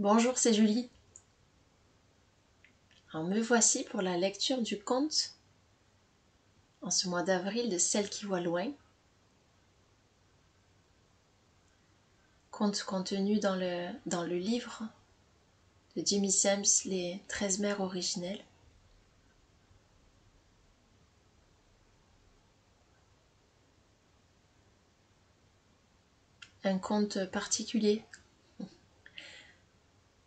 Bonjour, c'est Julie. Alors me voici pour la lecture du conte en ce mois d'avril de Celle qui voit loin. Conte contenu dans le livre de Jimmy Sams, Les 13 mères originelles. Un conte particulier.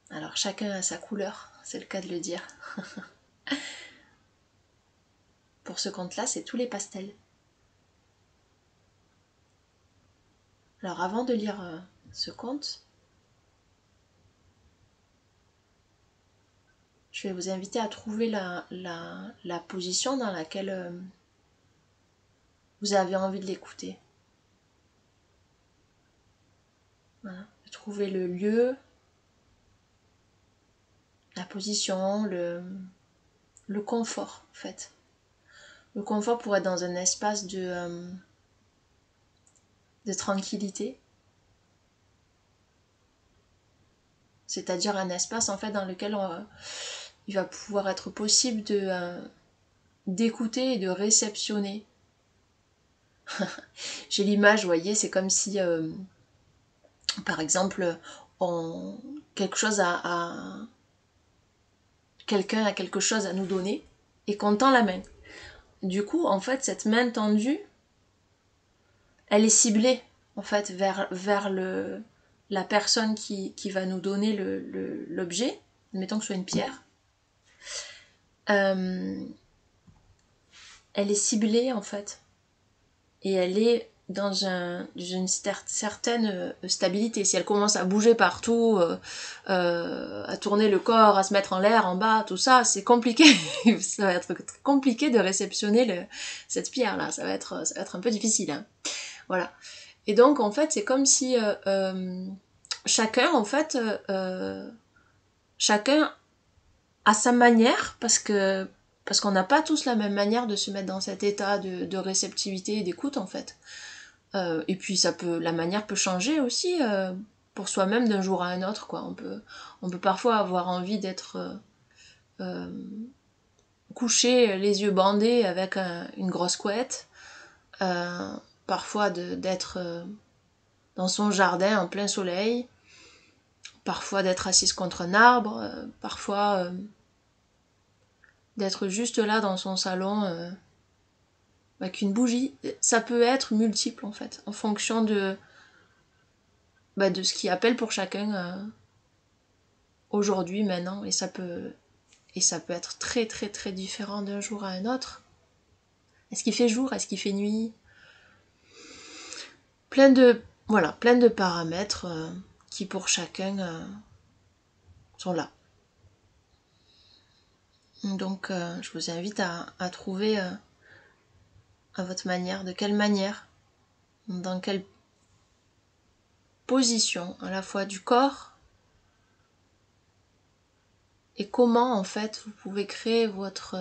Alors chacun a sa couleur, c'est le cas de le dire. Pour ce conte-là, c'est tous les pastels. Alors avant de lire ce conte, je vais vous inviter à trouver la position dans laquelle vous avez envie de l'écouter. Voilà. Trouver le lieu, la position, le confort en fait. Le confort pour être dans un espace de tranquillité. C'est-à-dire un espace en fait dans lequel il va pouvoir être possible d'écouter et de réceptionner. J'ai l'image, vous voyez, c'est comme si par exemple quelqu'un a quelque chose à nous donner et qu'on tend la main. Du coup, en fait, cette main tendue, elle est ciblée en fait vers la personne qui va nous donner l'objet. Mettons que ce soit une pierre. Elle est ciblée en fait et elle est dans une certaine stabilité. Si elle commence à bouger partout, à tourner le corps, à se mettre en l'air, en bas, tout ça, c'est compliqué. Ça va être compliqué de réceptionner cette pierre là. Ça va être un peu difficile. Hein. Voilà. Et donc en fait, c'est comme si chacun en fait, chacun à sa manière, parce qu'on n'a pas tous la même manière de se mettre dans cet état de réceptivité et d'écoute en fait. Et puis la manière peut changer aussi pour soi-même d'un jour à un autre quoi. On peut parfois avoir envie d'être couché les yeux bandés avec une grosse couette, parfois d'être dans son jardin en plein soleil, parfois d'être assise contre un arbre, parfois d'être juste là dans son salon avec une bougie. Ça peut être multiple en fait, en fonction de ce qui appelle pour chacun aujourd'hui, maintenant, et ça peut être très très très différent d'un jour à un autre. Est-ce qu'il fait jour? Est-ce qu'il fait nuit? Plein de paramètres qui pour chacun sont là. Donc je vous invite à trouver à votre manière, de quelle manière, dans quelle position à la fois du corps et comment en fait vous pouvez créer votre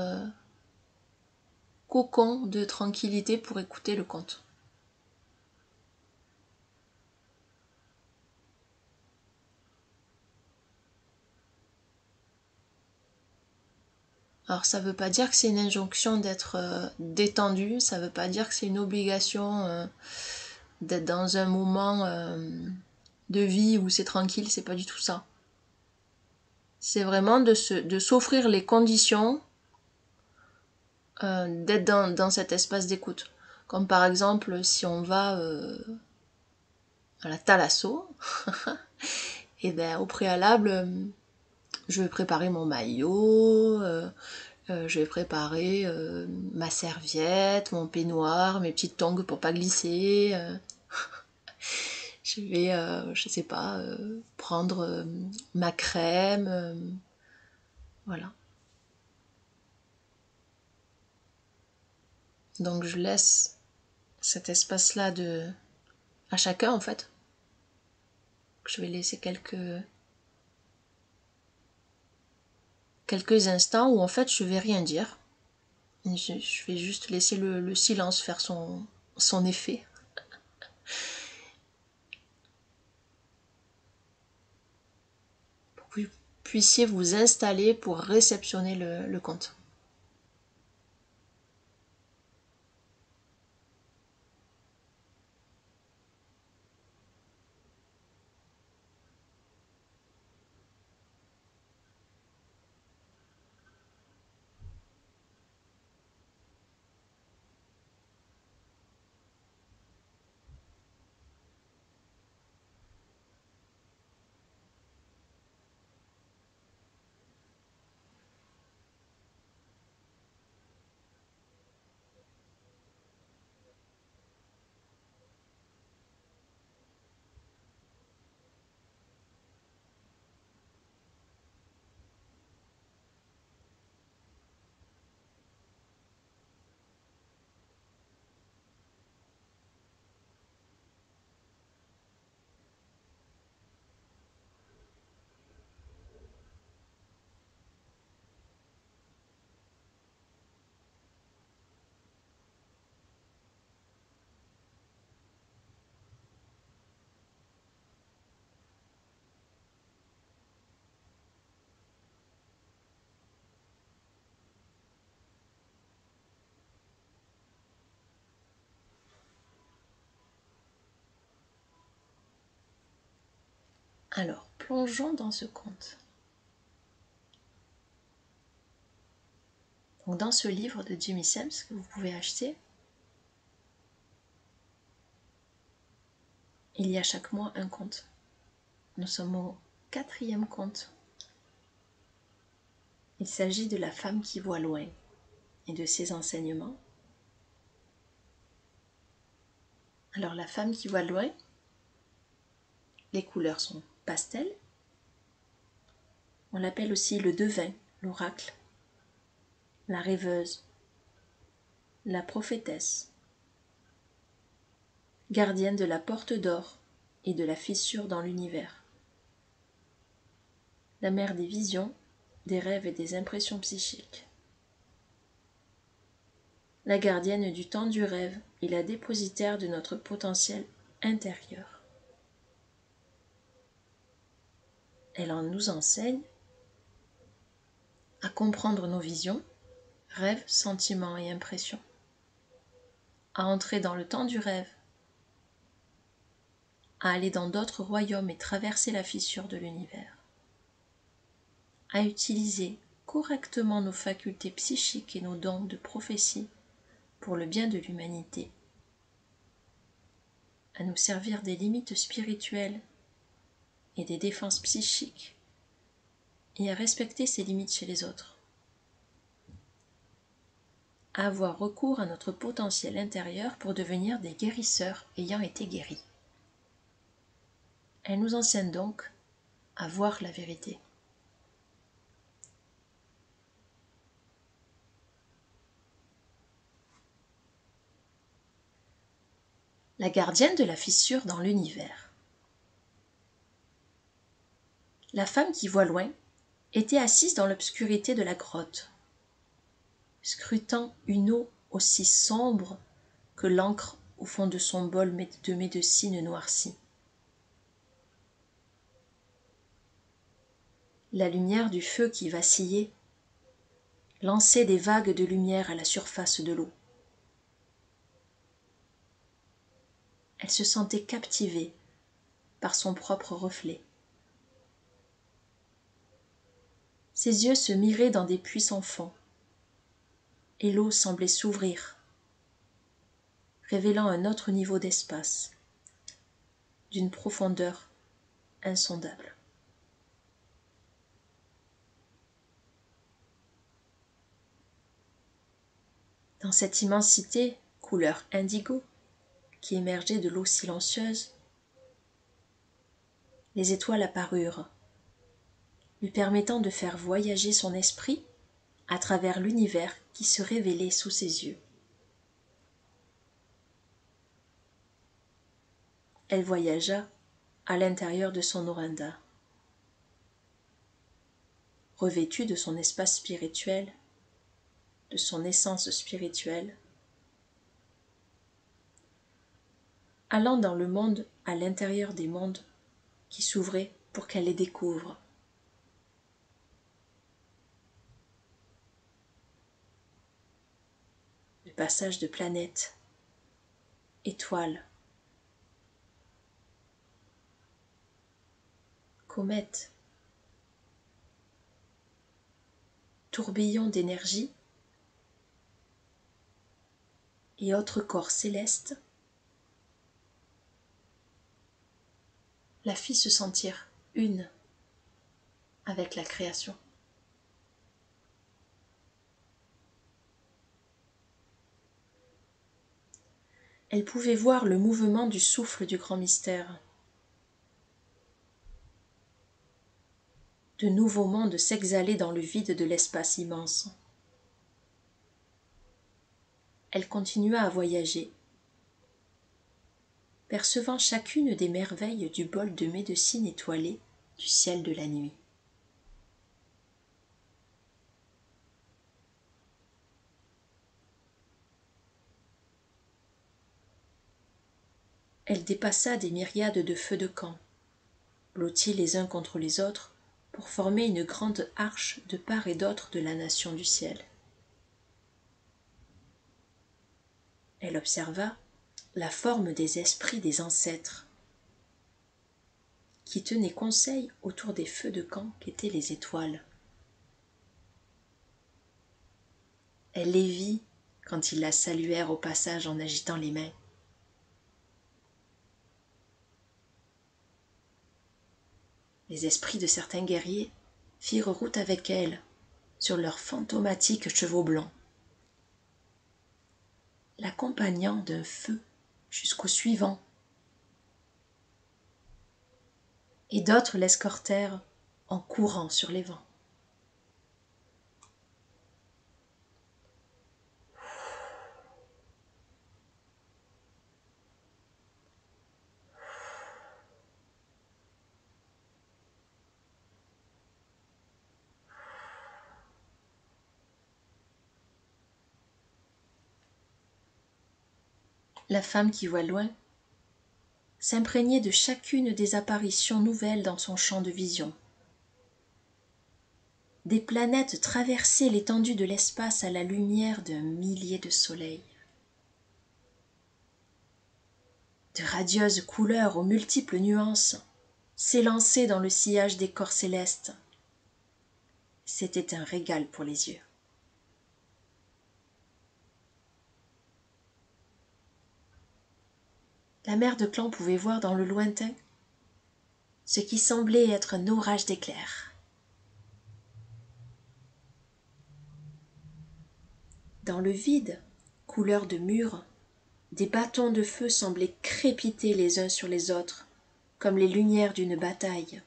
cocon de tranquillité pour écouter le conte. Alors ça veut pas dire que c'est une injonction d'être détendu, ça veut pas dire que c'est une obligation d'être dans un moment de vie où c'est tranquille, c'est pas du tout ça. C'est vraiment de s'offrir les conditions d'être dans cet espace d'écoute. Comme par exemple si on va à la thalasso, et ben au préalable je vais préparer mon maillot, je vais préparer ma serviette, mon peignoir, mes petites tongs pour pas glisser. Je vais, je sais pas, prendre ma crème. Voilà. Donc je laisse cet espace-là à chacun en fait. Je vais laisser quelques instants où en fait je vais rien dire. Je vais juste laisser le silence faire son effet. Pour vous puissiez vous installer pour réceptionner le conte. Alors, plongeons dans ce conte. Donc, dans ce livre de Jimmy Sams que vous pouvez acheter, il y a chaque mois un conte. Nous sommes au 4e conte. Il s'agit de la femme qui voit loin et de ses enseignements. Alors, la femme qui voit loin, les couleurs sont pastel. On l'appelle aussi le devin, l'oracle, la rêveuse, la prophétesse, gardienne de la porte d'or et de la fissure dans l'univers, la mère des visions, des rêves et des impressions psychiques, la gardienne du temps du rêve et la dépositaire de notre potentiel intérieur. Elle en nous enseigne à comprendre nos visions, rêves, sentiments et impressions, à entrer dans le temps du rêve, à aller dans d'autres royaumes et traverser la fissure de l'univers, à utiliser correctement nos facultés psychiques et nos dons de prophétie pour le bien de l'humanité, à nous servir des limites spirituelles et des défenses psychiques et à respecter ces limites chez les autres, à avoir recours à notre potentiel intérieur pour devenir des guérisseurs ayant été guéris. Elle nous enseigne donc à voir la vérité. La gardienne de la fissure dans l'univers. La femme qui voit loin était assise dans l'obscurité de la grotte, scrutant une eau aussi sombre que l'encre au fond de son bol de médecine noircie. La lumière du feu qui vacillait lançait des vagues de lumière à la surface de l'eau. Elle se sentait captivée par son propre reflet. Ses yeux se miraient dans des puits sans fond, et l'eau semblait s'ouvrir, révélant un autre niveau d'espace, d'une profondeur insondable. Dans cette immensité, couleur indigo, qui émergeait de l'eau silencieuse, les étoiles apparurent, lui permettant de faire voyager son esprit à travers l'univers qui se révélait sous ses yeux. Elle voyagea à l'intérieur de son Orenda. Revêtue de son espace spirituel, de son essence spirituelle, allant dans le monde à l'intérieur des mondes qui s'ouvraient pour qu'elle les découvre. passage de planètes, étoiles, comètes, tourbillons d'énergie et autres corps célestes, la fit se sentir une avec la création. Elle pouvait voir le mouvement du souffle du grand mystère. De nouveaux mondes s'exhalaient dans le vide de l'espace immense. Elle continua à voyager, percevant chacune des merveilles du bol de médecine étoilée du ciel de la nuit. Elle dépassa des myriades de feux de camp, blottis les uns contre les autres, pour former une grande arche de part et d'autre de la nation du ciel. Elle observa la forme des esprits des ancêtres, qui tenaient conseil autour des feux de camp qu'étaient les étoiles. Elle les vit quand ils la saluèrent au passage en agitant les mains. Les esprits de certains guerriers firent route avec elle sur leurs fantomatiques chevaux blancs, l'accompagnant d'un feu jusqu'au suivant, et d'autres l'escortèrent en courant sur les vents. La femme qui voit loin s'imprégnait de chacune des apparitions nouvelles dans son champ de vision. Des planètes traversaient l'étendue de l'espace à la lumière d'un millier de soleils. De radieuses couleurs aux multiples nuances s'élançaient dans le sillage des corps célestes. C'était un régal pour les yeux. La mère de clan pouvait voir dans le lointain ce qui semblait être un orage d'éclairs. Dans le vide, couleur de mur, des bâtons de feu semblaient crépiter les uns sur les autres, comme les lumières d'une bataille,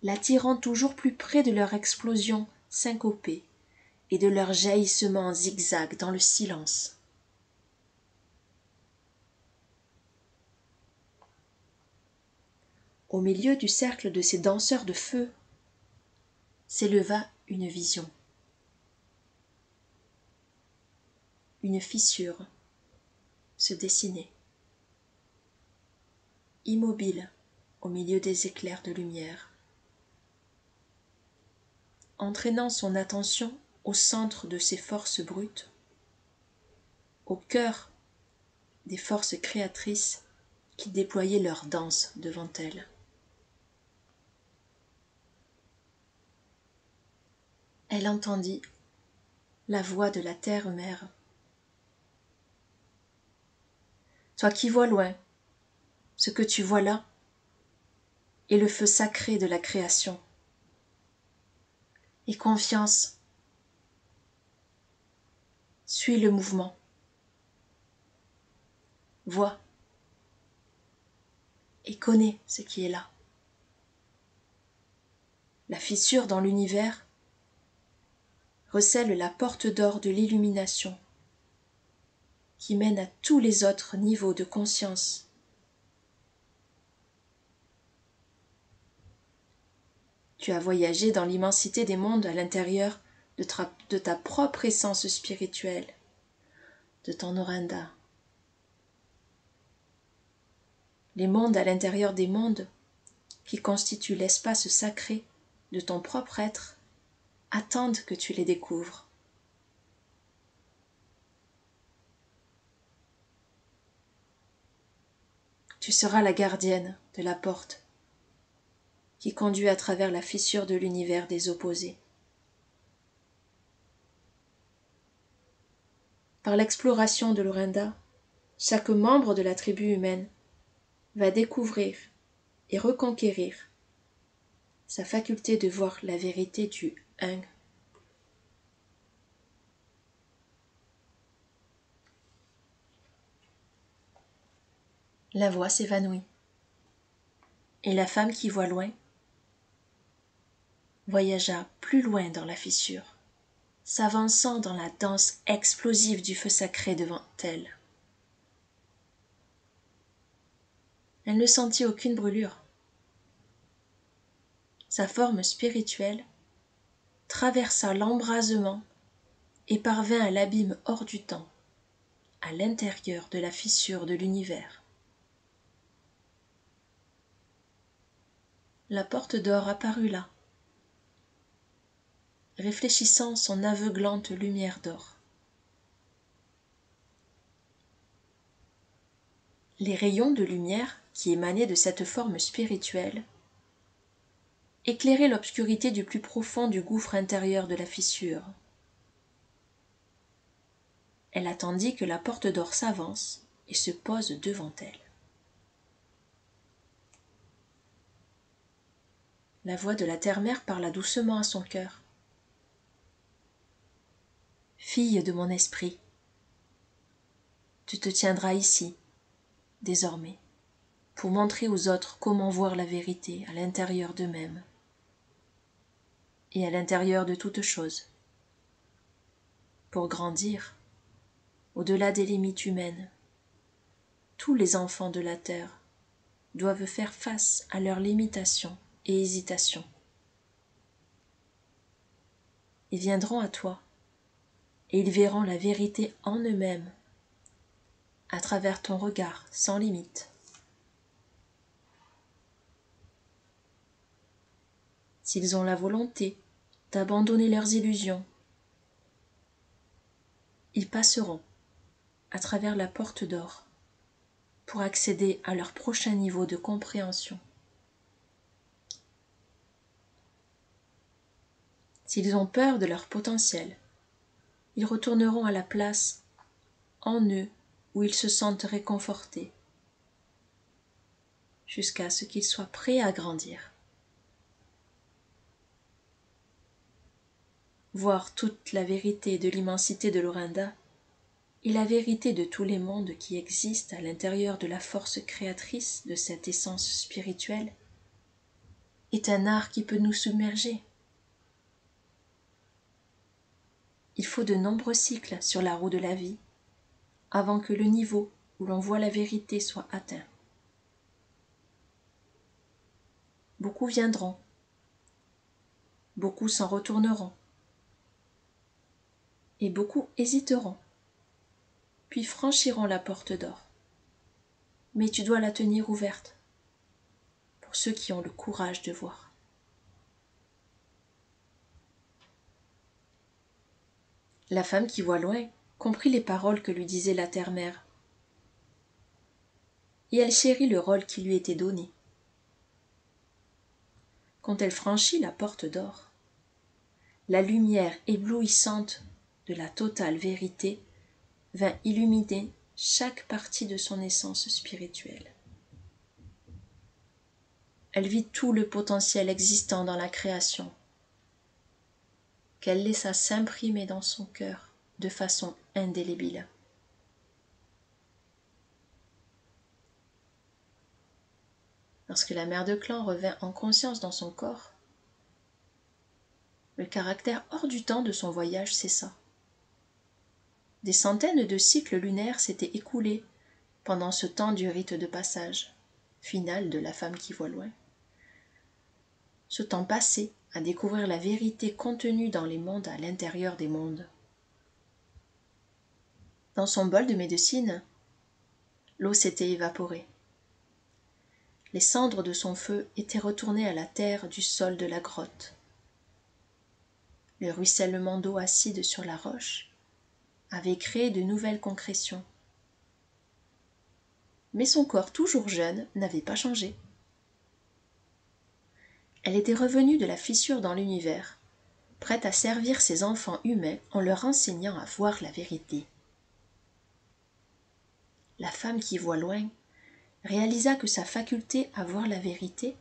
l'attirant toujours plus près de leur explosion syncopée et de leur jaillissement en zigzag dans le silence. Au milieu du cercle de ces danseurs de feu s'éleva une vision. Une fissure se dessinait, immobile au milieu des éclairs de lumière, entraînant son attention au centre de ces forces brutes, au cœur des forces créatrices qui déployaient leur danse devant elle. Elle entendit la voix de la terre-mère. Toi qui vois loin, ce que tu vois là est le feu sacré de la création. Et confiance, suis le mouvement. Vois et connais ce qui est là. La fissure dans l'univers recèle la porte d'or de l'illumination qui mène à tous les autres niveaux de conscience. Tu as voyagé dans l'immensité des mondes à l'intérieur de ta propre essence spirituelle, de ton Oranda. Les mondes à l'intérieur des mondes, qui constituent l'espace sacré de ton propre être, attendent que tu les découvres. Tu seras la gardienne de la porte qui conduit à travers la fissure de l'univers des opposés. Par l'exploration de l'Orinda, chaque membre de la tribu humaine va découvrir et reconquérir sa faculté de voir la vérité du un. La voix s'évanouit, et la femme qui voit loin voyagea plus loin dans la fissure, s'avançant dans la danse explosive du feu sacré devant elle. Elle ne sentit aucune brûlure. Sa forme spirituelle traversa l'embrasement et parvint à l'abîme hors du temps, à l'intérieur de la fissure de l'univers. La porte d'or apparut là, réfléchissant son aveuglante lumière d'or. Les rayons de lumière qui émanaient de cette forme spirituelle éclairaient l'obscurité du plus profond du gouffre intérieur de la fissure. Elle attendit que la porte d'or s'avance et se pose devant elle. La voix de la terre-mère parla doucement à son cœur. « Fille de mon esprit, tu te tiendras ici, désormais, pour montrer aux autres comment voir la vérité à l'intérieur d'eux-mêmes et à l'intérieur de toute chose, pour grandir au-delà des limites humaines. Tous les enfants de la terre doivent faire face à leurs limitations et hésitations. Ils viendront à toi et ils verront la vérité en eux-mêmes à travers ton regard sans limite. S'ils ont la volonté d'abandonner leurs illusions, ils passeront à travers la porte d'or pour accéder à leur prochain niveau de compréhension. S'ils ont peur de leur potentiel, ils retourneront à la place en eux où ils se sentent réconfortés, jusqu'à ce qu'ils soient prêts à grandir. Voir toute la vérité de l'immensité de l'Orinda et la vérité de tous les mondes qui existent à l'intérieur de la force créatrice de cette essence spirituelle est un art qui peut nous submerger. Il faut de nombreux cycles sur la roue de la vie avant que le niveau où l'on voit la vérité soit atteint. Beaucoup viendront, beaucoup s'en retourneront, et beaucoup hésiteront, puis franchiront la porte d'or. Mais tu dois la tenir ouverte pour ceux qui ont le courage de voir. La femme qui voit loin comprit les paroles que lui disait la terre-mère, et elle chérit le rôle qui lui était donné. Quand elle franchit la porte d'or, la lumière éblouissante de la totale vérité vint illuminer chaque partie de son essence spirituelle. Elle vit tout le potentiel existant dans la création, qu'elle laissa s'imprimer dans son cœur de façon indélébile. Lorsque la mère de clan revint en conscience dans son corps, le caractère hors du temps de son voyage cessa. Des centaines de cycles lunaires s'étaient écoulés pendant ce temps du rite de passage, final de la femme qui voit loin. Ce temps passé à découvrir la vérité contenue dans les mondes à l'intérieur des mondes. Dans son bol de médecine, l'eau s'était évaporée. Les cendres de son feu étaient retournées à la terre du sol de la grotte. Le ruissellement d'eau acide sur la roche avait créé de nouvelles concrétions. mais son corps toujours jeune n'avait pas changé. Elle était revenue de la fissure dans l'univers, prête à servir ses enfants humains en leur enseignant à voir la vérité. La femme qui voit loin réalisa que sa faculté à voir la vérité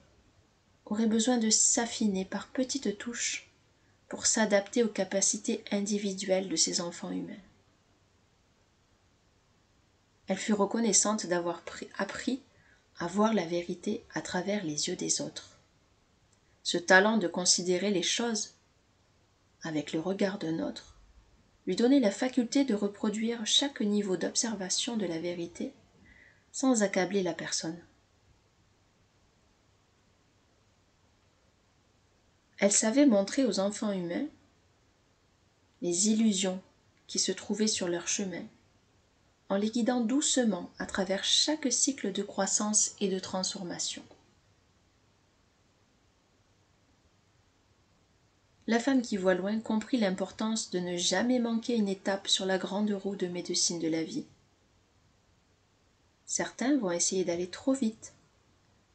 aurait besoin de s'affiner par petites touches pour s'adapter aux capacités individuelles de ses enfants humains. Elle fut reconnaissante d'avoir appris à voir la vérité à travers les yeux des autres. Ce talent de considérer les choses avec le regard d'un autre lui donnait la faculté de reproduire chaque niveau d'observation de la vérité sans accabler la personne. Elle savait montrer aux enfants humains les illusions qui se trouvaient sur leur chemin, en les guidant doucement à travers chaque cycle de croissance et de transformation. La femme qui voit loin comprit l'importance de ne jamais manquer une étape sur la grande roue de médecine de la vie. Certains vont essayer d'aller trop vite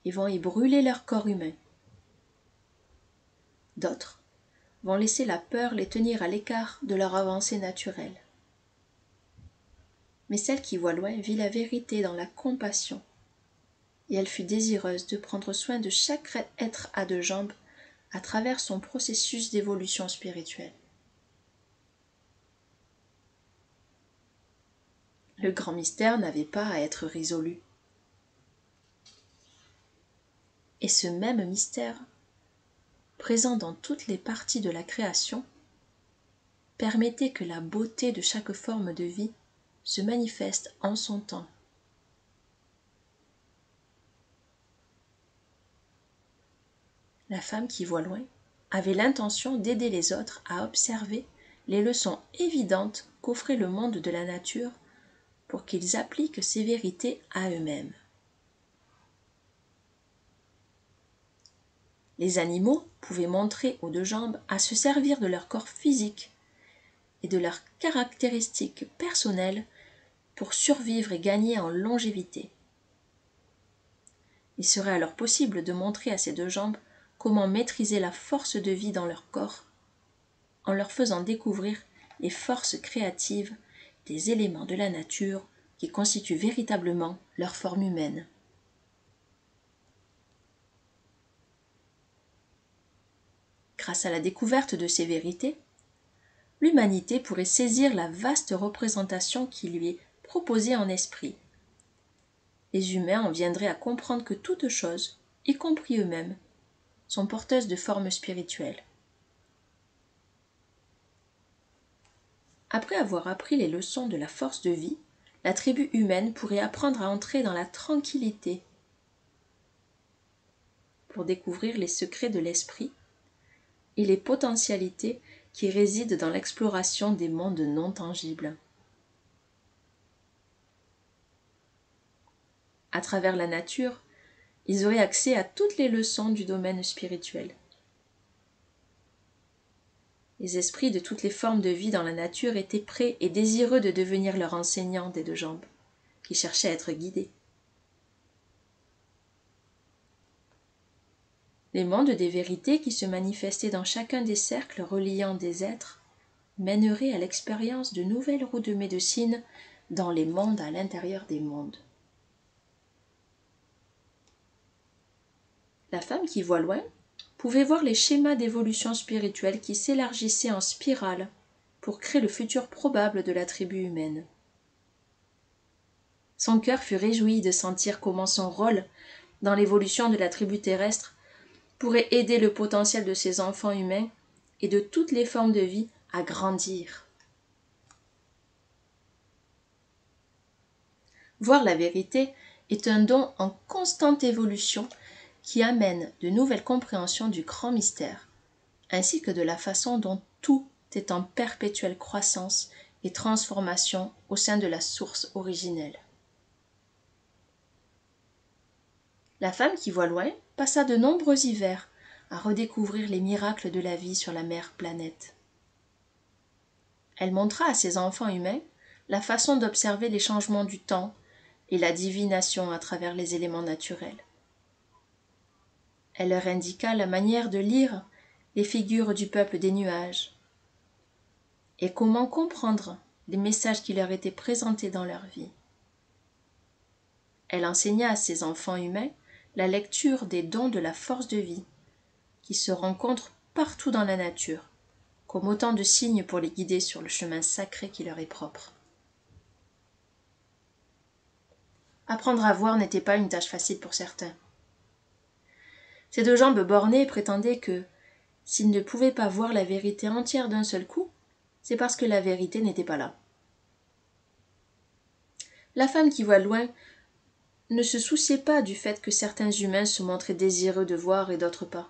et vont y brûler leur corps humain. D'autres vont laisser la peur les tenir à l'écart de leur avancée naturelle. Mais celle qui voit loin vit la vérité dans la compassion, et elle fut désireuse de prendre soin de chaque être à deux jambes à travers son processus d'évolution spirituelle. Le grand mystère n'avait pas à être résolu. Et ce même mystère, présent dans toutes les parties de la création, permettait que la beauté de chaque forme de vie se manifeste en son temps. La femme qui voit loin avait l'intention d'aider les autres à observer les leçons évidentes qu'offrait le monde de la nature pour qu'ils appliquent ces vérités à eux-mêmes. Les animaux pouvaient montrer aux deux jambes à se servir de leur corps physique et de leurs caractéristiques personnelles pour survivre et gagner en longévité. Il serait alors possible de montrer à ces deux jambes comment maîtriser la force de vie dans leur corps en leur faisant découvrir les forces créatives des éléments de la nature qui constituent véritablement leur forme humaine. Grâce à la découverte de ces vérités, l'humanité pourrait saisir la vaste représentation qui lui est proposée en esprit. Les humains en viendraient à comprendre que toutes choses, y compris eux-mêmes, sont porteuses de formes spirituelles. Après avoir appris les leçons de la force de vie, la tribu humaine pourrait apprendre à entrer dans la tranquillité pour découvrir les secrets de l'esprit et les potentialités qui résident dans l'exploration des mondes non tangibles. À travers la nature, ils auraient accès à toutes les leçons du domaine spirituel. Les esprits de toutes les formes de vie dans la nature étaient prêts et désireux de devenir leurs enseignants des deux jambes, qui cherchaient à être guidés. Les mondes des vérités qui se manifestaient dans chacun des cercles reliant des êtres mèneraient à l'expérience de nouvelles roues de médecine dans les mondes à l'intérieur des mondes. La femme qui voit loin pouvait voir les schémas d'évolution spirituelle qui s'élargissaient en spirale pour créer le futur probable de la tribu humaine. Son cœur fut réjoui de sentir comment son rôle dans l'évolution de la tribu terrestre pourrait aider le potentiel de ses enfants humains et de toutes les formes de vie à grandir. Voir la vérité est un don en constante évolution qui amène de nouvelles compréhensions du grand mystère, ainsi que de la façon dont tout est en perpétuelle croissance et transformation au sein de la source originelle. La femme qui voit loin passa de nombreux hivers à redécouvrir les miracles de la vie sur la mère planète. Elle montra à ses enfants humains la façon d'observer les changements du temps et la divination à travers les éléments naturels. Elle leur indiqua la manière de lire les figures du peuple des nuages et comment comprendre les messages qui leur étaient présentés dans leur vie. Elle enseigna à ses enfants humains la lecture des dons de la force de vie, qui se rencontrent partout dans la nature, comme autant de signes pour les guider sur le chemin sacré qui leur est propre. Apprendre à voir n'était pas une tâche facile pour certains. Ces deux jambes bornées prétendaient que, s'ils ne pouvaient pas voir la vérité entière d'un seul coup, c'est parce que la vérité n'était pas là. La femme qui voit loin ne se souciait pas du fait que certains humains se montraient désireux de voir et d'autres pas.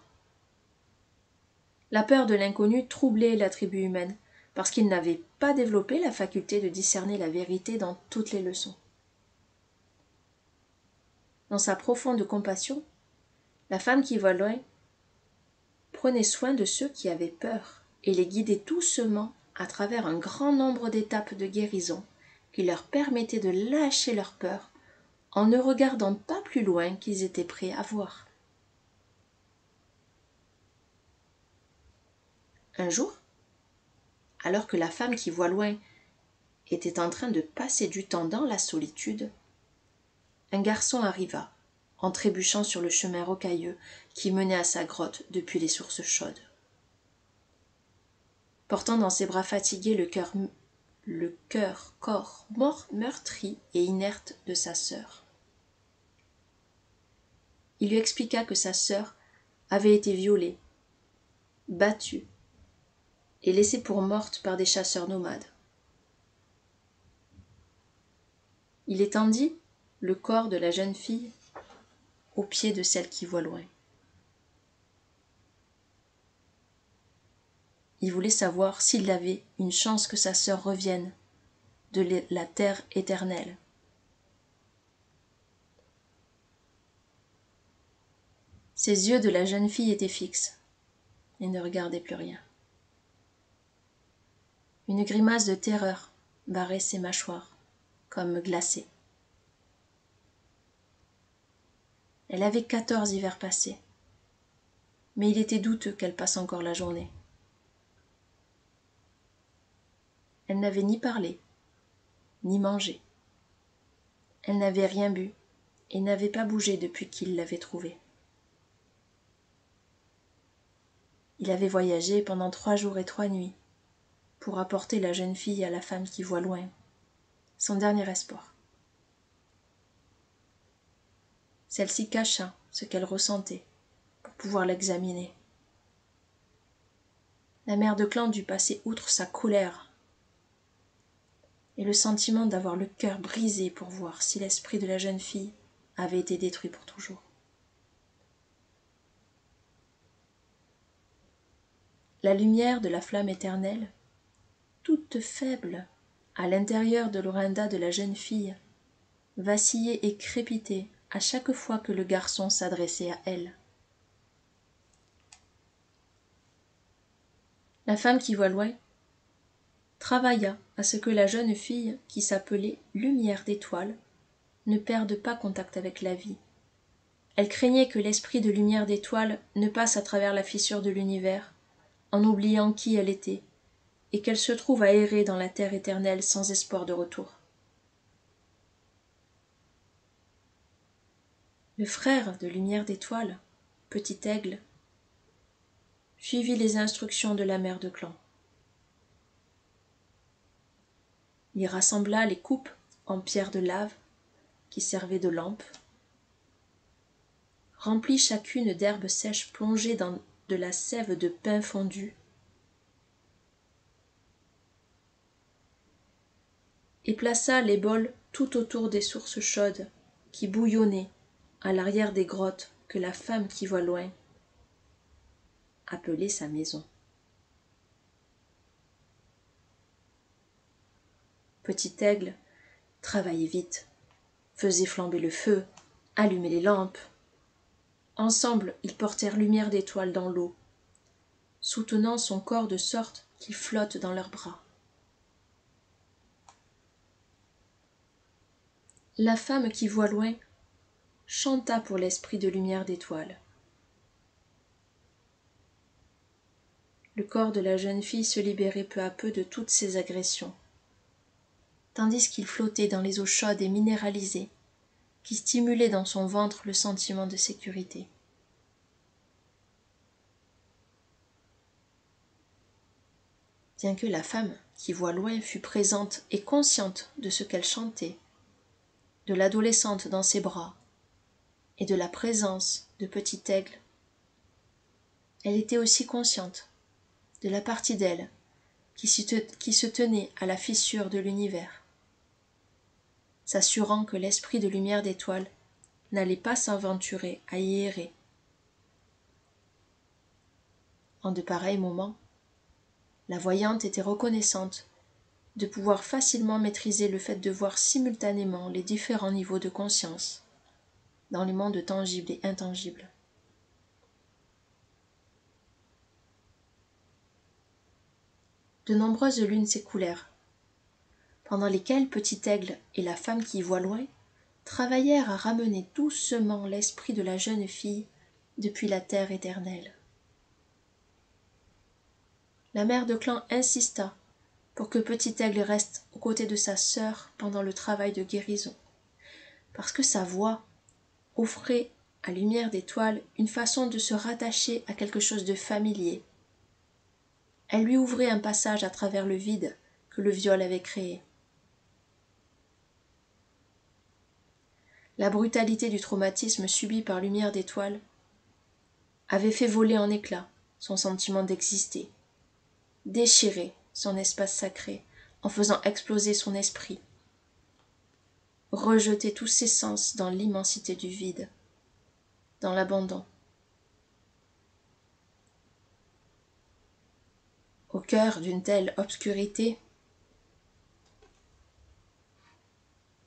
La peur de l'inconnu troublait la tribu humaine, parce qu'ils n'avaient pas développé la faculté de discerner la vérité dans toutes les leçons. Dans sa profonde compassion, la femme qui voit loin prenait soin de ceux qui avaient peur et les guidait doucement à travers un grand nombre d'étapes de guérison qui leur permettaient de lâcher leur peur en ne regardant pas plus loin qu'ils étaient prêts à voir. Un jour, alors que la femme qui voit loin était en train de passer du temps dans la solitude, un garçon arriva, en trébuchant sur le chemin rocailleux qui menait à sa grotte depuis les sources chaudes. Portant dans ses bras fatigués le corps meurtri et inerte de sa sœur. Il lui expliqua que sa sœur avait été violée, battue et laissée pour morte par des chasseurs nomades. Il étendit le corps de la jeune fille aux pieds de celle qui voit loin. Il voulait savoir s'il avait une chance que sa sœur revienne de la terre éternelle. Ses yeux de la jeune fille étaient fixes et ne regardaient plus rien. Une grimace de terreur barrait ses mâchoires, comme glacées. Elle avait 14 hivers passés, mais il était douteux qu'elle passe encore la journée. Elle n'avait ni parlé, ni mangé. Elle n'avait rien bu et n'avait pas bougé depuis qu'il l'avait trouvée. Il avait voyagé pendant 3 jours et 3 nuits pour apporter la jeune fille à la femme qui voit loin, son dernier espoir. Celle-ci cacha ce qu'elle ressentait pour pouvoir l'examiner. La mère de clan dut passer outre sa colère et le sentiment d'avoir le cœur brisé pour voir si l'esprit de la jeune fille avait été détruit pour toujours. La lumière de la flamme éternelle, toute faible à l'intérieur de l'orenda de la jeune fille, vacillait et crépitait à chaque fois que le garçon s'adressait à elle. La femme qui voit loin travailla à ce que la jeune fille, qui s'appelait Lumière d'étoile, ne perde pas contact avec la vie. Elle craignait que l'esprit de Lumière d'étoile ne passe à travers la fissure de l'univers, en oubliant qui elle était, et qu'elle se trouve à errer dans la terre éternelle sans espoir de retour. Le frère de Lumière d'étoile, Petit Aigle, suivit les instructions de la mère de clan. Il rassembla les coupes en pierre de lave qui servaient de lampes, remplit chacune d'herbes sèches plongées dans de la sève de pain fondu, et plaça les bols tout autour des sources chaudes qui bouillonnaient à l'arrière des grottes que la femme qui voit loin appelait sa maison. Petit Aigle travaillait vite, faisait flamber le feu, allumait les lampes. Ensemble, ils portèrent Lumière d'étoile dans l'eau, soutenant son corps de sorte qu'il flotte dans leurs bras. La femme qui voit loin chanta pour l'esprit de lumière d'étoile. Le corps de la jeune fille se libérait peu à peu de toutes ses agressions, tandis qu'il flottait dans les eaux chaudes et minéralisées, qui stimulaient dans son ventre le sentiment de sécurité. Bien que la femme qui voit loin fût présente et consciente de ce qu'elle chantait, de l'adolescente dans ses bras et de la présence de Petit Aigle, elle était aussi consciente de la partie d'elle qui se tenait à la fissure de l'univers, s'assurant que l'esprit de lumière d'étoile n'allait pas s'aventurer à y errer. En de pareils moments, la voyante était reconnaissante de pouvoir facilement maîtriser le fait de voir simultanément les différents niveaux de conscience dans les mondes tangibles et intangibles. De nombreuses lunes s'écoulèrent, pendant lesquelles Petit Aigle et la femme qui voit loin travaillèrent à ramener doucement l'esprit de la jeune fille depuis la terre éternelle. La mère de clan insista pour que Petit Aigle reste aux côtés de sa sœur pendant le travail de guérison, parce que sa voix offrait à Lumière d'étoile une façon de se rattacher à quelque chose de familier. Elle lui ouvrait un passage à travers le vide que le viol avait créé. La brutalité du traumatisme subi par Lumière d'étoile avait fait voler en éclats son sentiment d'exister, déchiré son espace sacré en faisant exploser son esprit, rejeter tous ses sens dans l'immensité du vide, dans l'abandon. Au cœur d'une telle obscurité,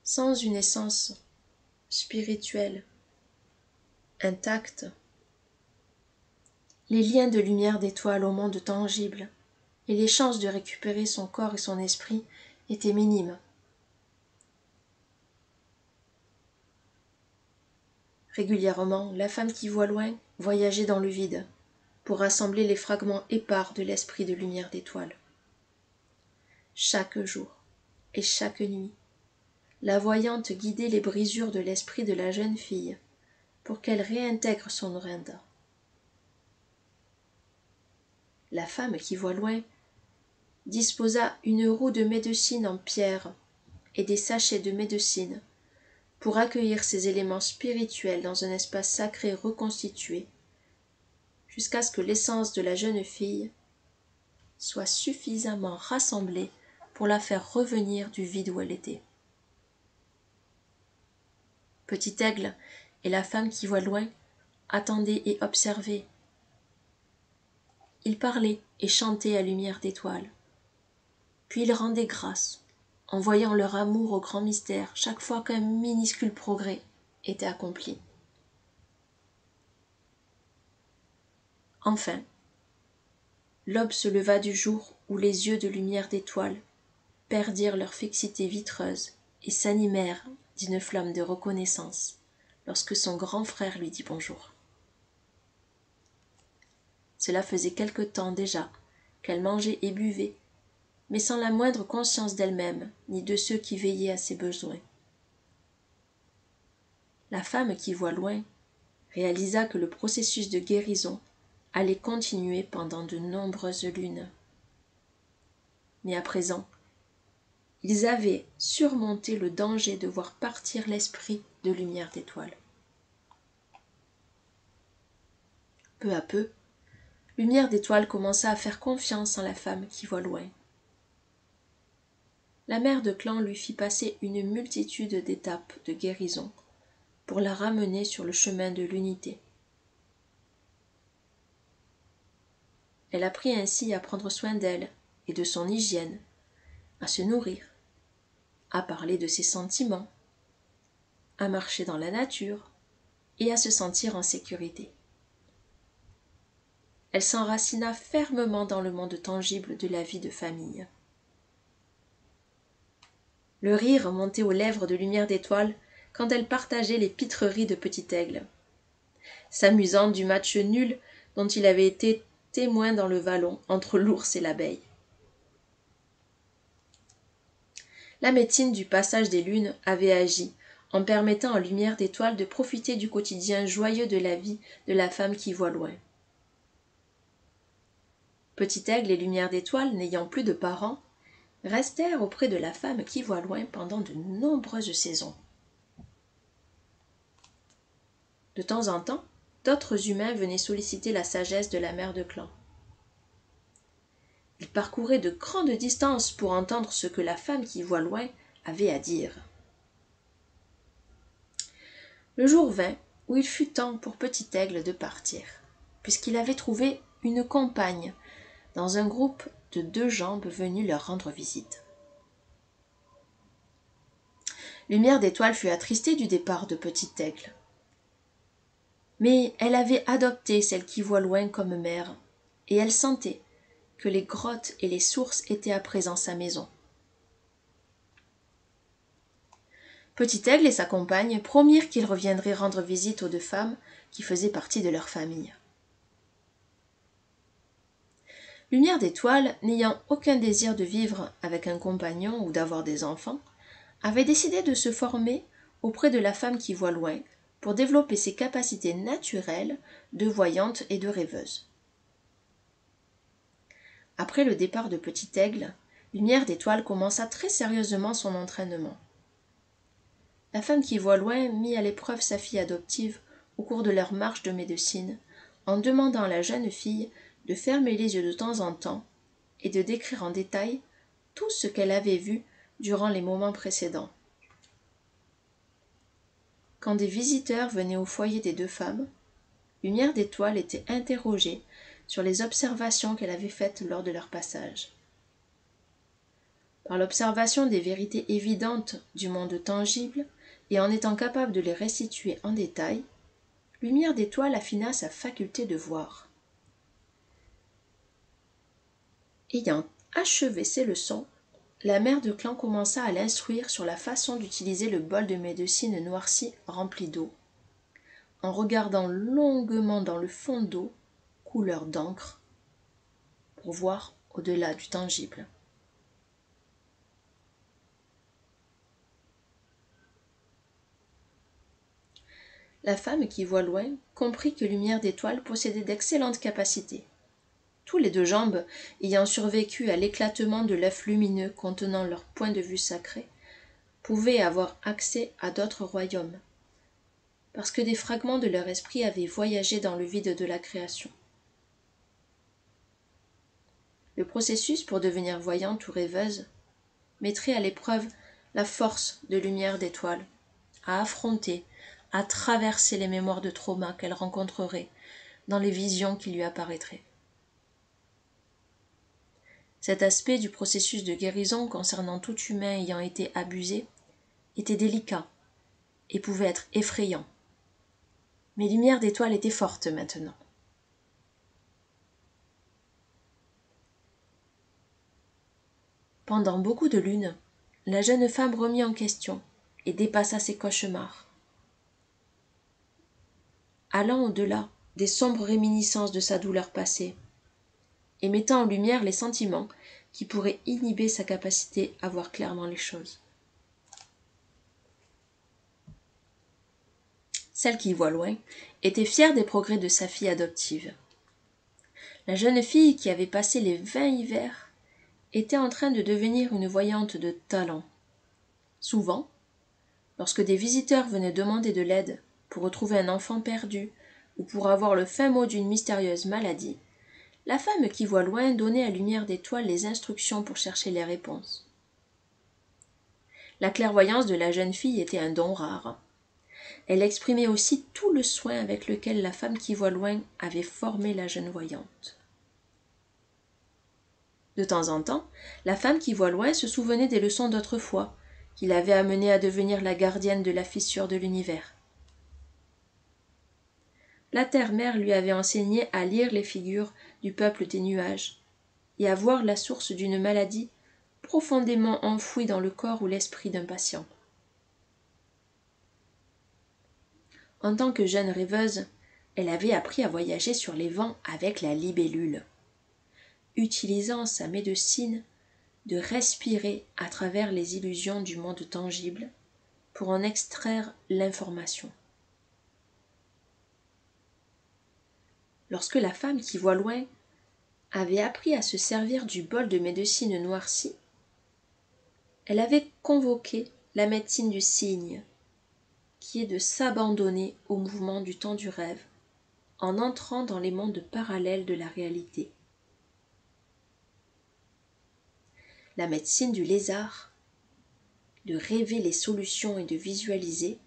sans une essence spirituelle intacte, les liens de lumière d'étoile au monde tangible et les chances de récupérer son corps et son esprit étaient minimes. Régulièrement, la femme qui voit loin voyageait dans le vide pour rassembler les fragments épars de l'esprit de lumière d'étoile. Chaque jour et chaque nuit, la voyante guidait les brisures de l'esprit de la jeune fille pour qu'elle réintègre son Orinda. La femme qui voit loin disposa une roue de médecine en pierre et des sachets de médecine pour accueillir ces éléments spirituels dans un espace sacré reconstitué, jusqu'à ce que l'essence de la jeune fille soit suffisamment rassemblée pour la faire revenir du vide où elle était. Petit Aigle et la femme qui voit loin attendaient et observaient. Ils parlaient et chantaient à lumière d'étoiles. Puis ils rendaient grâce, en voyant leur amour au grand mystère chaque fois qu'un minuscule progrès était accompli. Enfin, l'aube se leva du jour où les yeux de lumière d'étoile perdirent leur fixité vitreuse et s'animèrent d'une flamme de reconnaissance lorsque son grand frère lui dit bonjour. Cela faisait quelque temps déjà qu'elle mangeait et buvait, mais sans la moindre conscience d'elle-même ni de ceux qui veillaient à ses besoins. La femme qui voit loin réalisa que le processus de guérison allait continuer pendant de nombreuses lunes. Mais à présent, ils avaient surmonté le danger de voir partir l'esprit de lumière d'étoile. Peu à peu, Lumière d'étoile commença à faire confiance en la femme qui voit loin. La mère de clan lui fit passer une multitude d'étapes de guérison pour la ramener sur le chemin de l'unité. Elle apprit ainsi à prendre soin d'elle et de son hygiène, à se nourrir, à parler de ses sentiments, à marcher dans la nature et à se sentir en sécurité. Elle s'enracina fermement dans le monde tangible de la vie de famille. Le rire montait aux lèvres de Lumière d'Étoile quand elle partageait les pitreries de Petit Aigle, s'amusant du match nul dont il avait été témoin dans le vallon entre l'ours et l'abeille. La médecine du passage des lunes avait agi en permettant à Lumière d'Étoile de profiter du quotidien joyeux de la vie de la femme qui voit loin. Petit Aigle et Lumière d'Étoile, n'ayant plus de parents, restèrent auprès de la femme qui voit loin pendant de nombreuses saisons. De temps en temps, d'autres humains venaient solliciter la sagesse de la mère de clan. Ils parcouraient de grandes distances pour entendre ce que la femme qui voit loin avait à dire. Le jour vint où il fut temps pour Petit Aigle de partir, puisqu'il avait trouvé une compagne dans un groupe de 2 jambes venus leur rendre visite. Lumière d'Étoile fut attristée du départ de Petit Aigle. Mais elle avait adopté celle qui voit loin comme mère, et elle sentait que les grottes et les sources étaient à présent sa maison. Petit Aigle et sa compagne promirent qu'ils reviendraient rendre visite aux 2 femmes qui faisaient partie de leur famille. Lumière d'Étoile, n'ayant aucun désir de vivre avec un compagnon ou d'avoir des enfants, avait décidé de se former auprès de la femme qui voit loin pour développer ses capacités naturelles de voyante et de rêveuse. Après le départ de Petit Aigle, Lumière d'Étoile commença très sérieusement son entraînement. La femme qui voit loin mit à l'épreuve sa fille adoptive au cours de leur marche de médecine, en demandant à la jeune fille de fermer les yeux de temps en temps et de décrire en détail tout ce qu'elle avait vu durant les moments précédents. Quand des visiteurs venaient au foyer des 2 femmes, Lumière d'Étoile était interrogée sur les observations qu'elle avait faites lors de leur passage. Par l'observation des vérités évidentes du monde tangible et en étant capable de les restituer en détail, Lumière d'Étoile affina sa faculté de voir. Ayant achevé ses leçons, la mère de clan commença à l'instruire sur la façon d'utiliser le bol de médecine noirci rempli d'eau, en regardant longuement dans le fond d'eau, couleur d'encre, pour voir au-delà du tangible. La femme qui voit loin comprit que Lumière d'Étoile possédait d'excellentes capacités. Tous les 2 jambes, ayant survécu à l'éclatement de l'œuf lumineux contenant leur point de vue sacré, pouvaient avoir accès à d'autres royaumes, parce que des fragments de leur esprit avaient voyagé dans le vide de la création. Le processus pour devenir voyante ou rêveuse mettrait à l'épreuve la force de Lumière d'Étoile, à affronter, à traverser les mémoires de trauma qu'elle rencontrerait dans les visions qui lui apparaîtraient. Cet aspect du processus de guérison concernant tout humain ayant été abusé était délicat et pouvait être effrayant. Mais Lumière d'Étoile était forte maintenant. Pendant beaucoup de lunes, la jeune femme remit en question et dépassa ses cauchemars, allant au-delà des sombres réminiscences de sa douleur passée, et mettant en lumière les sentiments qui pourraient inhiber sa capacité à voir clairement les choses. Celle qui voit loin était fière des progrès de sa fille adoptive. La jeune fille qui avait passé les 20 hivers était en train de devenir une voyante de talent. Souvent, lorsque des visiteurs venaient demander de l'aide pour retrouver un enfant perdu ou pour avoir le fin mot d'une mystérieuse maladie, la femme qui voit loin donnait à Lumière d'Étoile les instructions pour chercher les réponses. La clairvoyance de la jeune fille était un don rare. Elle exprimait aussi tout le soin avec lequel la femme qui voit loin avait formé la jeune voyante. De temps en temps, la femme qui voit loin se souvenait des leçons d'autrefois, qui l'avaient amenée à devenir la gardienne de la fissure de l'univers. La terre-mère lui avait enseigné à lire les figures du peuple des nuages et à voir la source d'une maladie profondément enfouie dans le corps ou l'esprit d'un patient. En tant que jeune rêveuse, elle avait appris à voyager sur les vents avec la libellule, utilisant sa médecine de respirer à travers les illusions du monde tangible pour en extraire l'information. Lorsque la femme qui voit loin avait appris à se servir du bol de médecine noircie, elle avait convoqué la médecine du cygne, qui est de s'abandonner au mouvement du temps du rêve en entrant dans les mondes parallèles de la réalité. La médecine du lézard, de rêver les solutions et de visualiser,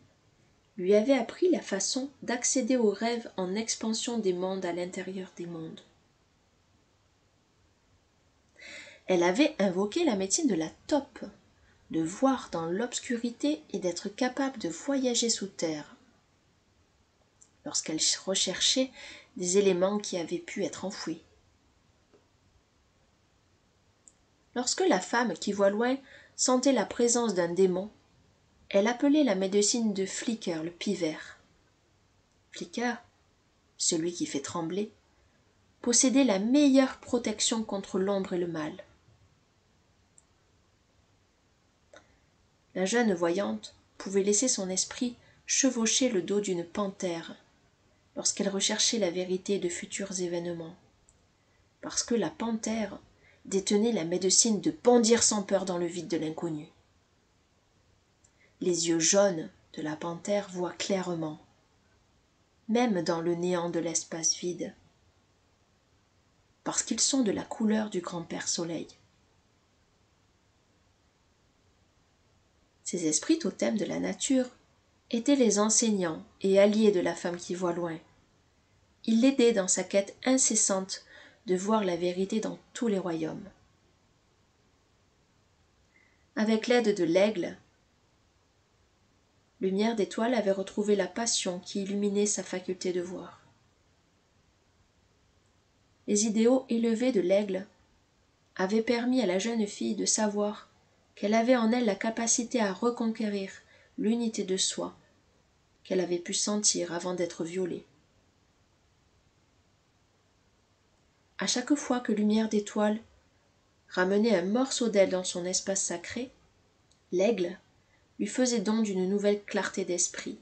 lui avait appris la façon d'accéder aux rêves en expansion des mondes à l'intérieur des mondes. Elle avait invoqué la médecine de la taupe, de voir dans l'obscurité et d'être capable de voyager sous terre, lorsqu'elle recherchait des éléments qui avaient pu être enfouis. Lorsque la femme qui voit loin sentait la présence d'un démon, elle appelait la médecine de Flicker, le pivert. Flicker, celui qui fait trembler, possédait la meilleure protection contre l'ombre et le mal. La jeune voyante pouvait laisser son esprit chevaucher le dos d'une panthère lorsqu'elle recherchait la vérité de futurs événements, parce que la panthère détenait la médecine de bondir sans peur dans le vide de l'inconnu. Les yeux jaunes de la panthère voient clairement, même dans le néant de l'espace vide, parce qu'ils sont de la couleur du grand-père Soleil. Ces esprits totems de la nature étaient les enseignants et alliés de la femme qui voit loin. Ils l'aidaient dans sa quête incessante de voir la vérité dans tous les royaumes. Avec l'aide de l'aigle, Lumière d'Étoile avait retrouvé la passion qui illuminait sa faculté de voir. Les idéaux élevés de l'aigle avaient permis à la jeune fille de savoir qu'elle avait en elle la capacité à reconquérir l'unité de soi qu'elle avait pu sentir avant d'être violée. À chaque fois que Lumière d'Étoile ramenait un morceau d'elle dans son espace sacré, l'aigle lui faisait don d'une nouvelle clarté d'esprit,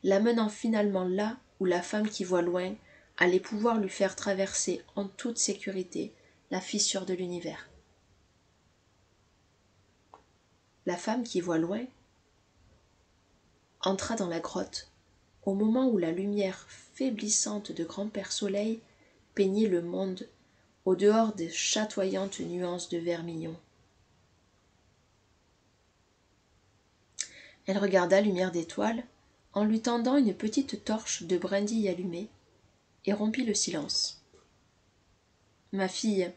l'amenant finalement là où la femme qui voit loin allait pouvoir lui faire traverser en toute sécurité la fissure de l'univers. La femme qui voit loin entra dans la grotte au moment où la lumière faiblissante de Grand-Père Soleil peignait le monde au dehors des chatoyantes nuances de vermillon. Elle regarda Lumière d'Étoile en lui tendant une petite torche de brindilles allumée et rompit le silence. « Ma fille,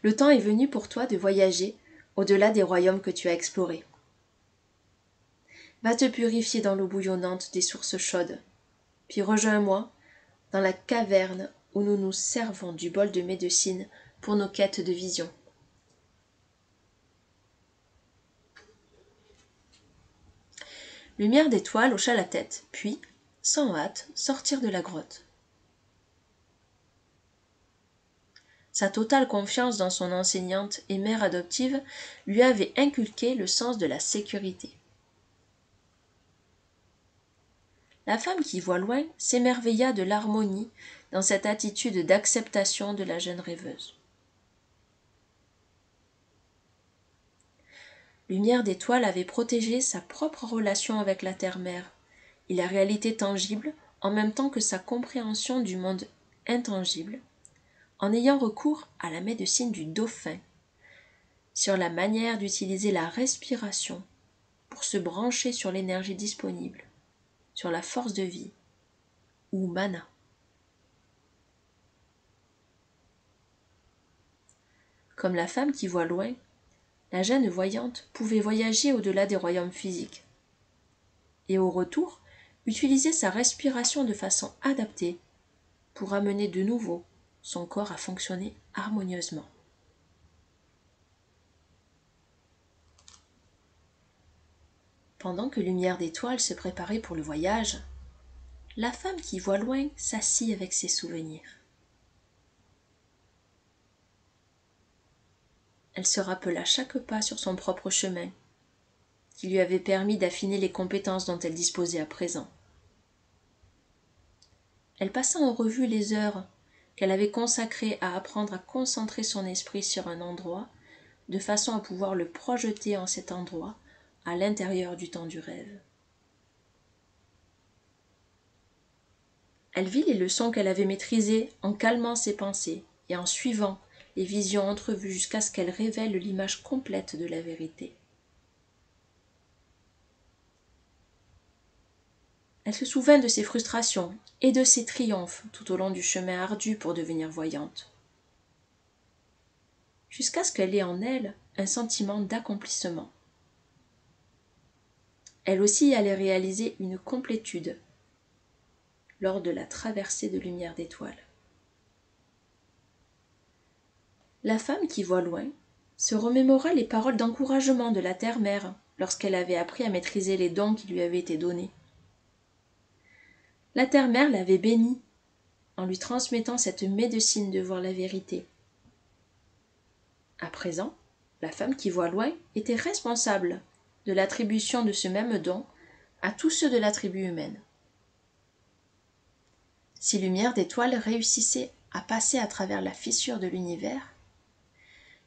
le temps est venu pour toi de voyager au-delà des royaumes que tu as explorés. Va te purifier dans l'eau bouillonnante des sources chaudes, puis rejoins-moi dans la caverne où nous nous servons du bol de médecine pour nos quêtes de vision. » Lumière d'Étoile hocha la tête, puis, sans hâte, sortirent de la grotte. Sa totale confiance dans son enseignante et mère adoptive lui avait inculqué le sens de la sécurité. La femme qui voit loin s'émerveilla de l'harmonie dans cette attitude d'acceptation de la jeune rêveuse. Lumière d'Étoile avait protégé sa propre relation avec la terre-mère et la réalité tangible en même temps que sa compréhension du monde intangible, en ayant recours à la médecine du dauphin, sur la manière d'utiliser la respiration pour se brancher sur l'énergie disponible, sur la force de vie, ou mana. Comme la femme qui voit loin, la jeune voyante pouvait voyager au-delà des royaumes physiques, et au retour, utiliser sa respiration de façon adaptée pour amener de nouveau son corps à fonctionner harmonieusement. Pendant que Lumière d'étoile se préparait pour le voyage, la femme qui voit loin s'assit avec ses souvenirs. Elle se rappela chaque pas sur son propre chemin, qui lui avait permis d'affiner les compétences dont elle disposait à présent. Elle passa en revue les heures qu'elle avait consacrées à apprendre à concentrer son esprit sur un endroit, de façon à pouvoir le projeter en cet endroit, à l'intérieur du temps du rêve. Elle vit les leçons qu'elle avait maîtrisées en calmant ses pensées et en suivant les visions entrevues jusqu'à ce qu'elle révèle l'image complète de la vérité. Elle se souvint de ses frustrations et de ses triomphes tout au long du chemin ardu pour devenir voyante, jusqu'à ce qu'elle ait en elle un sentiment d'accomplissement. Elle aussi allait réaliser une complétude lors de la traversée de Lumière d'étoile. La femme qui voit loin se remémora les paroles d'encouragement de la terre-mère lorsqu'elle avait appris à maîtriser les dons qui lui avaient été donnés. La terre-mère l'avait bénie en lui transmettant cette médecine de voir la vérité. À présent, la femme qui voit loin était responsable de l'attribution de ce même don à tous ceux de la tribu humaine. Si Lumière d'étoile réussissait à passer à travers la fissure de l'univers,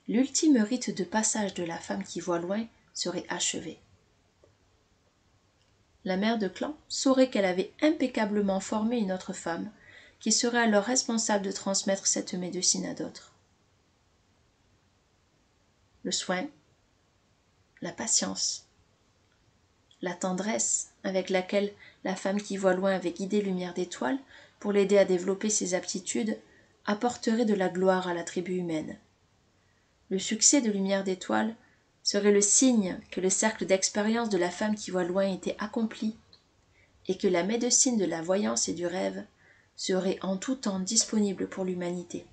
l'ultime rite de passage de la femme qui voit loin serait achevé. La mère de clan saurait qu'elle avait impeccablement formé une autre femme, qui serait alors responsable de transmettre cette médecine à d'autres. Le soin, la patience, la tendresse avec laquelle la femme qui voit loin avait guidé Lumière d'étoile pour l'aider à développer ses aptitudes apporterait de la gloire à la tribu humaine. Le succès de Lumière d'étoile serait le signe que le cercle d'expérience de la femme qui voit loin était accompli et que la médecine de la voyance et du rêve serait en tout temps disponible pour l'humanité.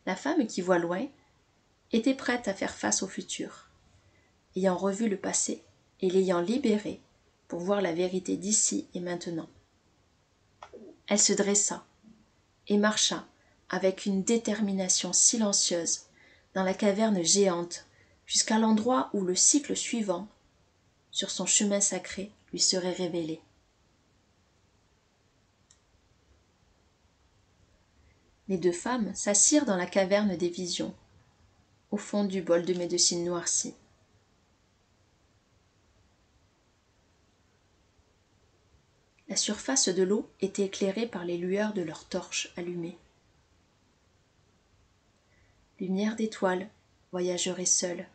La femme qui voit loin était prête à faire face au futur, ayant revu le passé et l'ayant libéré pour voir la vérité d'ici et maintenant. Elle se dressa et marcha avec une détermination silencieuse dans la caverne géante jusqu'à l'endroit où le cycle suivant, sur son chemin sacré, lui serait révélé. Les deux femmes s'assirent dans la caverne des visions, au fond du bol de médecine noirci. La surface de l'eau était éclairée par les lueurs de leurs torches allumées. Lumière d'étoile voyagerait seule.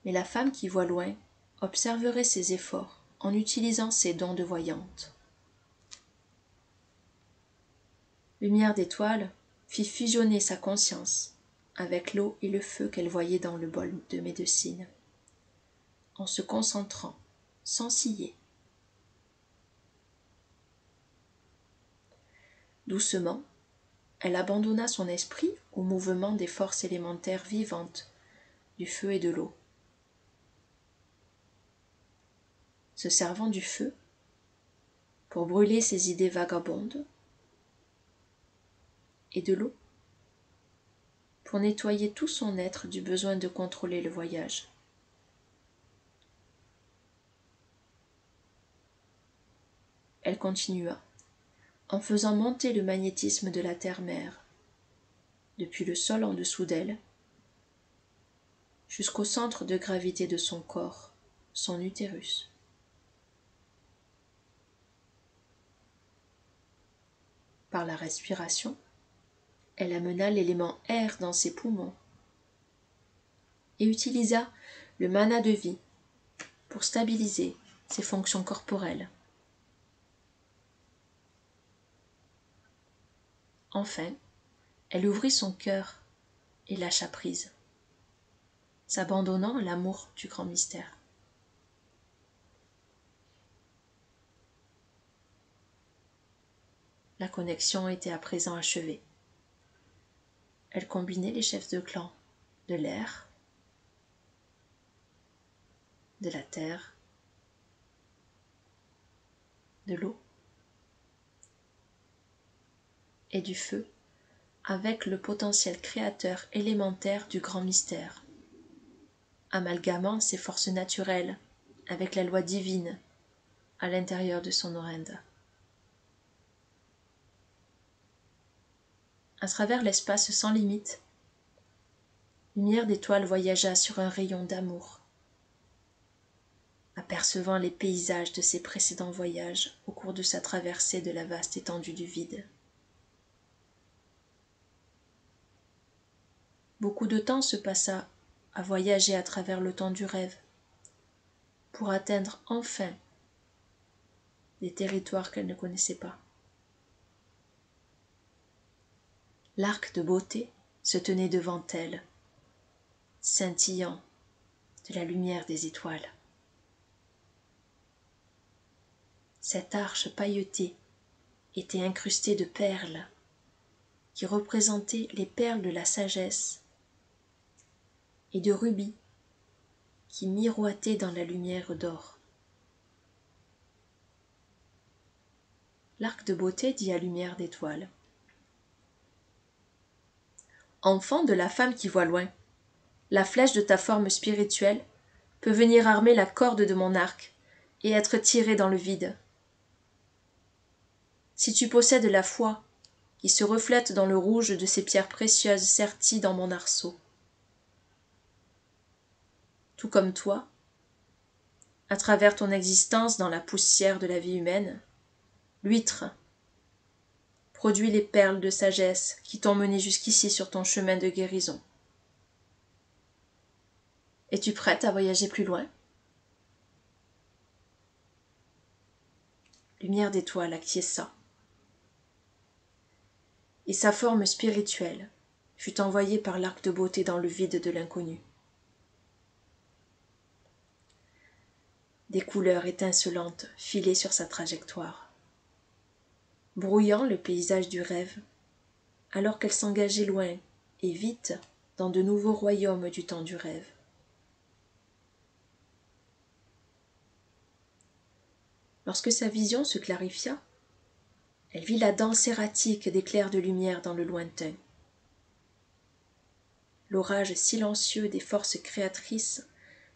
Mais la femme qui voit loin observerait ses efforts en utilisant ses dons de voyante. Lumière d'étoile fit fusionner sa conscience avec l'eau et le feu qu'elle voyait dans le bol de médecine, en se concentrant, sans ciller. Doucement, elle abandonna son esprit au mouvement des forces élémentaires vivantes du feu et de l'eau. Se servant du feu pour brûler ses idées vagabondes et de l'eau pour nettoyer tout son être du besoin de contrôler le voyage. Elle continua, en faisant monter le magnétisme de la terre-mère, depuis le sol en dessous d'elle, jusqu'au centre de gravité de son corps, son utérus. Par la respiration, elle amena l'élément air dans ses poumons et utilisa le mana de vie pour stabiliser ses fonctions corporelles. Enfin, elle ouvrit son cœur et lâcha prise, s'abandonnant à l'amour du grand mystère. La connexion était à présent achevée. Elle combinait les chefs de clan de l'air, de la terre, de l'eau et du feu avec le potentiel créateur élémentaire du grand mystère, amalgamant ses forces naturelles avec la loi divine à l'intérieur de son orinde. À travers l'espace sans limite, Lumière d'étoile voyagea sur un rayon d'amour, apercevant les paysages de ses précédents voyages au cours de sa traversée de la vaste étendue du vide. Beaucoup de temps se passa à voyager à travers le temps du rêve, pour atteindre enfin des territoires qu'elle ne connaissait pas. L'arc de beauté se tenait devant elle, scintillant de la lumière des étoiles. Cette arche pailletée était incrustée de perles qui représentaient les perles de la sagesse et de rubis qui miroitaient dans la lumière d'or. L'arc de beauté dit à Lumière d'étoile: Enfant de la femme qui voit loin, la flèche de ta forme spirituelle peut venir armer la corde de mon arc et être tirée dans le vide. Si tu possèdes la foi qui se reflète dans le rouge de ces pierres précieuses serties dans mon arceau, tout comme toi, à travers ton existence dans la poussière de la vie humaine, l'huître produit les perles de sagesse qui t'ont mené jusqu'ici sur ton chemin de guérison. Es-tu prête à voyager plus loin? Lumière d'étoile acquiesça, et sa forme spirituelle fut envoyée par l'arc de beauté dans le vide de l'inconnu. Des couleurs étincelantes filaient sur sa trajectoire, brouillant le paysage du rêve, alors qu'elle s'engageait loin et vite dans de nouveaux royaumes du temps du rêve. Lorsque sa vision se clarifia, elle vit la danse erratique d'éclairs de lumière dans le lointain. L'orage silencieux des forces créatrices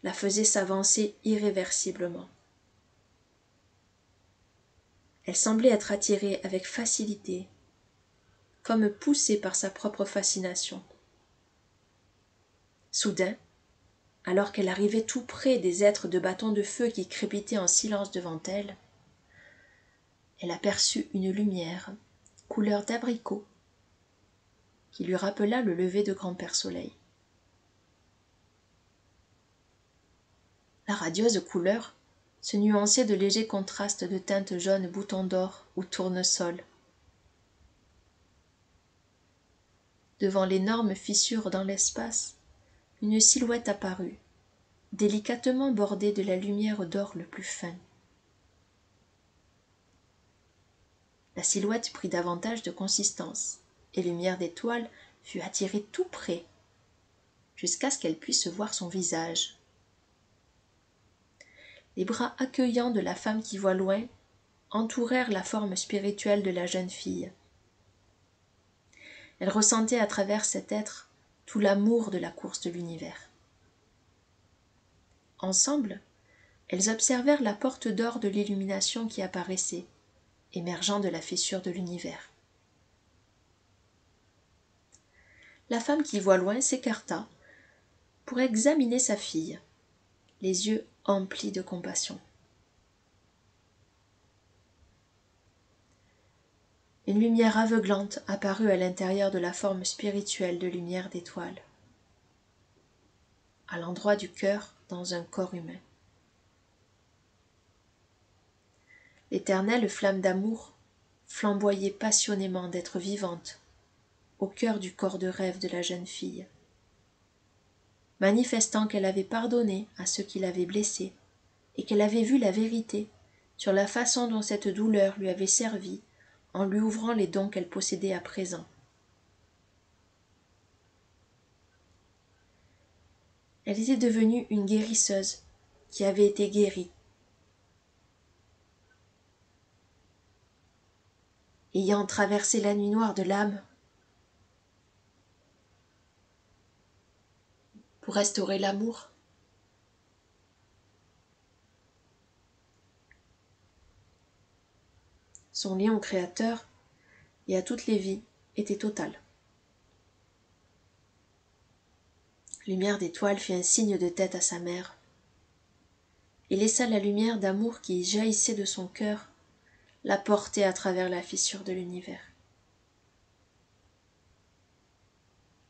la faisait s'avancer irréversiblement. Elle semblait être attirée avec facilité, comme poussée par sa propre fascination. Soudain, alors qu'elle arrivait tout près des êtres de bâtons de feu qui crépitaient en silence devant elle, elle aperçut une lumière, couleur d'abricot, qui lui rappela le lever de grand-père Soleil. La radieuse couleur se nuançait de légers contrastes de teintes jaunes bouton d'or ou tournesol. Devant l'énorme fissure dans l'espace, une silhouette apparut, délicatement bordée de la lumière d'or le plus fin. La silhouette prit davantage de consistance, et Lumière d'étoile fut attirée tout près, jusqu'à ce qu'elle puisse voir son visage. Les bras accueillants de la femme qui voit loin entourèrent la forme spirituelle de la jeune fille. Elle ressentait à travers cet être tout l'amour de la course de l'univers. Ensemble, elles observèrent la porte d'or de l'illumination qui apparaissait, émergeant de la fissure de l'univers. La femme qui voit loin s'écarta pour examiner sa fille, les yeux emplis de compassion. Une lumière aveuglante apparut à l'intérieur de la forme spirituelle de Lumière d'étoile, à l'endroit du cœur dans un corps humain. L'éternelle flamme d'amour flamboyait passionnément d'être vivante au cœur du corps de rêve de la jeune fille, manifestant qu'elle avait pardonné à ceux qui l'avaient blessée et qu'elle avait vu la vérité sur la façon dont cette douleur lui avait servi en lui ouvrant les dons qu'elle possédait à présent. Elle était devenue une guérisseuse qui avait été guéri. Ayant traversé la nuit noire de l'âme pour restaurer l'amour. Son lien au Créateur et à toutes les vies était total. Lumière d'étoile fit un signe de tête à sa mère et laissa la lumière d'amour qui jaillissait de son cœur la porter à travers la fissure de l'univers.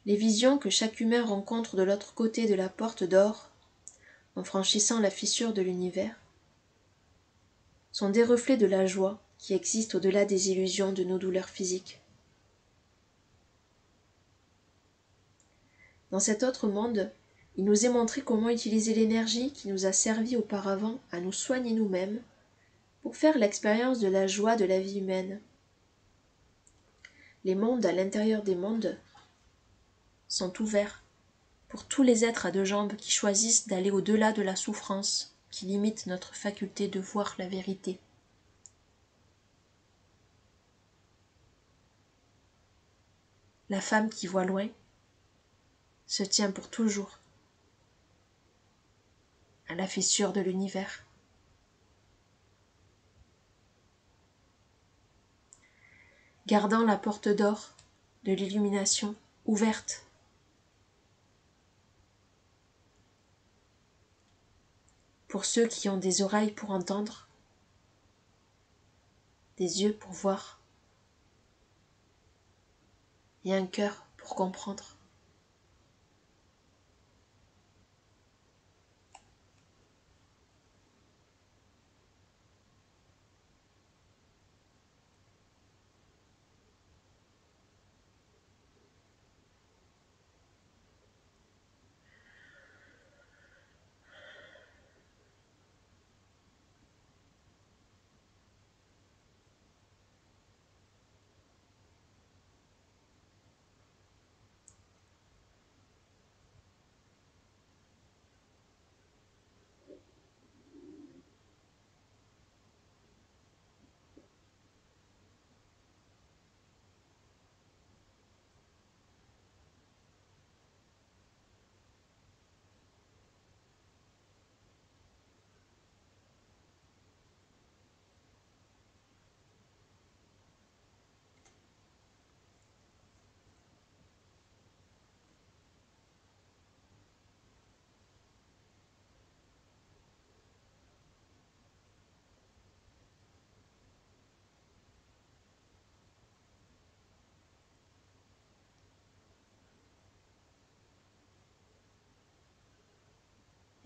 Les visions que chaque humain rencontre de l'autre côté de la porte d'or, en franchissant la fissure de l'univers, sont des reflets de la joie qui existe au-delà des illusions de nos douleurs physiques. Dans cet autre monde, il nous est montré comment utiliser l'énergie qui nous a servi auparavant à nous soigner nous-mêmes pour faire l'expérience de la joie de la vie humaine. Les mondes à l'intérieur des mondes sont ouverts pour tous les êtres à deux jambes qui choisissent d'aller au-delà de la souffrance qui limite notre faculté de voir la vérité. La femme qui voit loin se tient pour toujours à la fissure de l'univers. Gardant la porte d'or de l'illumination ouverte. Pour ceux qui ont des oreilles pour entendre, des yeux pour voir et un cœur pour comprendre.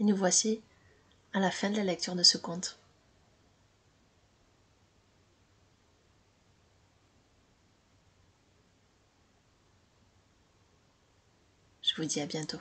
Et nous voici à la fin de la lecture de ce conte. Je vous dis à bientôt.